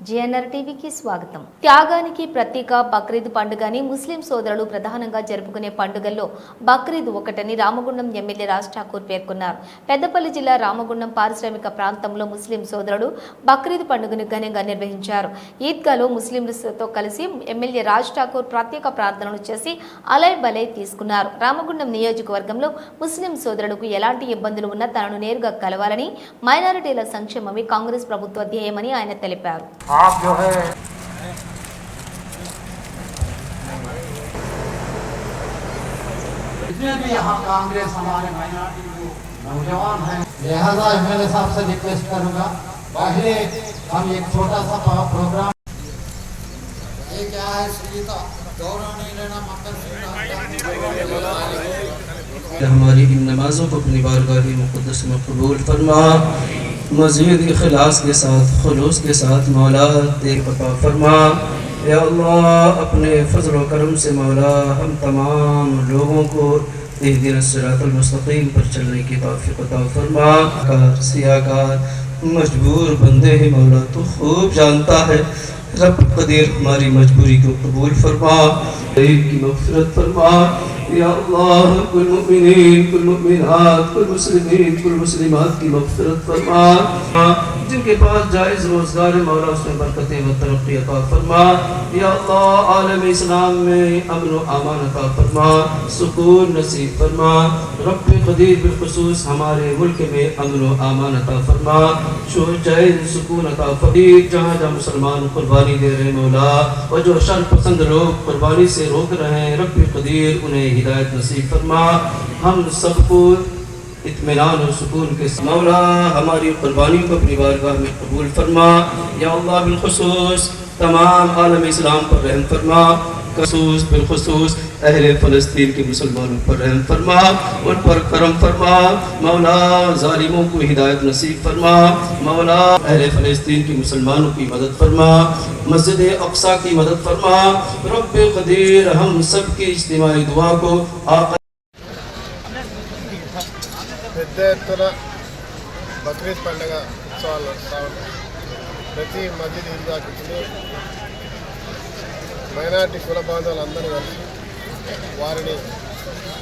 GNR టీవీకి స్వాగతం. త్యాగానికి ప్రతీక బక్రీద్ పండుగని ముస్లిం సోదరులు ప్రధానంగా జరుపుకునే పండుగల్లో బక్రీద్ ఒకటని రామగుండం ఎమ్మెల్యే రాజ్ ఠాకూర్ పేర్కొన్నారు. పెద్దపల్లి జిల్లా రామగుండం పారిశ్రామిక ప్రాంతంలో ముస్లిం సోదరులు బక్రీద్ పండుగను ఘనంగా నిర్వహించారు. ఈద్గాలో ముస్లింలతో కలిసి ఎమ్మెల్యే రాజ్ ఠాకూర్ ప్రత్యేక ప్రార్థనలు చేసి అలై బలై తీసుకున్నారు. రామగుండం నియోజకవర్గంలో ముస్లిం సోదరులకు ఎలాంటి ఇబ్బందులు ఉన్నా తనను నేరుగా కలవాలని, మైనారిటీల సంక్షేమమే కాంగ్రెస్ ప్రభుత్వ ధ్యేయమని ఆయన తెలిపారు. आप जो है जितने भी यहाँ कांग्रेस हमारे माइनॉरिटी नौजवान हैं, लिहाजा एमएलए साहब से रिक्वेस्ट करूंगा, पहले हम एक छोटा सा प्रोग्राम ये क्या है श्रीता गौरव नहीं लेना हमारी इन नमाज़ों को अपनी बारगाह मुक़द्दस में कबूल फरमा, मज़ीद इखलास के साथ खुलूस के साथ मौला देख अता फरमा। या अल्लाह अपने फज़ल व करम से मौला हम तमाम लोगों को इहदिनस सिरातल मुस्तक़ीम पर चलने की तौफ़ीक़ अता फरमा। सियाकार मजबूर बंदे हैं मौला तो खूब जानता है, रब कदीर हमारी मजबूरी को कबूल फरमा, की मग़फ़िरत फरमा। या अल्लाह कुल मुमिनीन कुल मुमिनात कुल मुस्लिमीन कुल मुस्लिमात की मग़फ़िरत फरमा। जिनके पास जायज़ रोज़गार है मौला उसमें बरकतें व तरक्की अता फरमा। या अल्लाह आलम इस्लाम में अमन व अमान अता फरमा, सुकून नसीब फरमा। रब क़दीर बिलख़ुसूस हमारे मुल्क में अमन व अमान अता फरमा, चैन सुकून अता फरमा। जहाँ जहाँ मुसलमान कुर्बानी दे रहे मौला और जो शर पसंद लोग कुर्बानी से रोक रहे हैं, रब क़दीर उन्हें हिदायत नसीब फरमा। हम सबको इत्मीनान और सुकून के मौला हमारी कुर्बानी को अपनी बारगाह में कबूल फरमा। या अल्लाह बिलखुसूस तमाम आलम इस्लाम पर रहम फरमा, बिलखुसूस अहले फ़लस्तीन के मुसलमानों पर रहम फरमा, उन पर करम फरमा। मौला ज़ालिमों को हिदायत नसीब फरमा। मौला अहले फ़लस्तीन के मुसलमानों की मदद फरमा, मस्जिद अक़सा की मदद फरमा। रब क़दीर हम सब की इज्तिमाई दुआ को పెద్ద ఎత్తున బక్రీద్ పండుగ ఉత్సవాలు నడుస్తూ ఉంటాయి. ప్రతి మస్జిద్ ఈద్గా చుట్టూ మైనార్టీ కుల బాంధవులందరూ కలిసి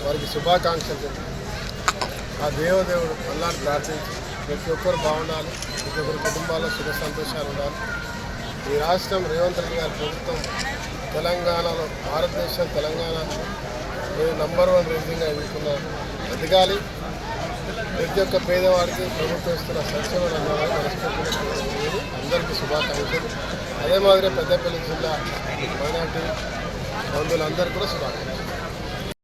వారికి శుభాకాంక్షలు చెప్పి ఆ దేవదేవుడు అల్లాహ్ని ప్రార్థించి ప్రతి ఒక్కరు బాగుండాలి, ప్రతి ఒక్కరి కుటుంబాల్లో సుఖ సంతోషాలు ఉండాలి. ఈ రాష్ట్రం రేవంత్ రెడ్డి గారి ప్రభుత్వం తెలంగాణలో భారతదేశం తెలంగాణ నంబర్ 1 రేటింగ్గా ఎదగాలి. ప్రతి ఒక్క పేదవాడికి ప్రభుత్వం ఇస్తున్న సంక్షేమ రంగాలు మనస్ఫూర్తిగా అందరికీ శుభాకాంక్షలు. అదే మాదిరి పెద్దపల్లి జిల్లా మైనార్టీ బంధువులందరికీ కూడా శుభాకాంక్షలు.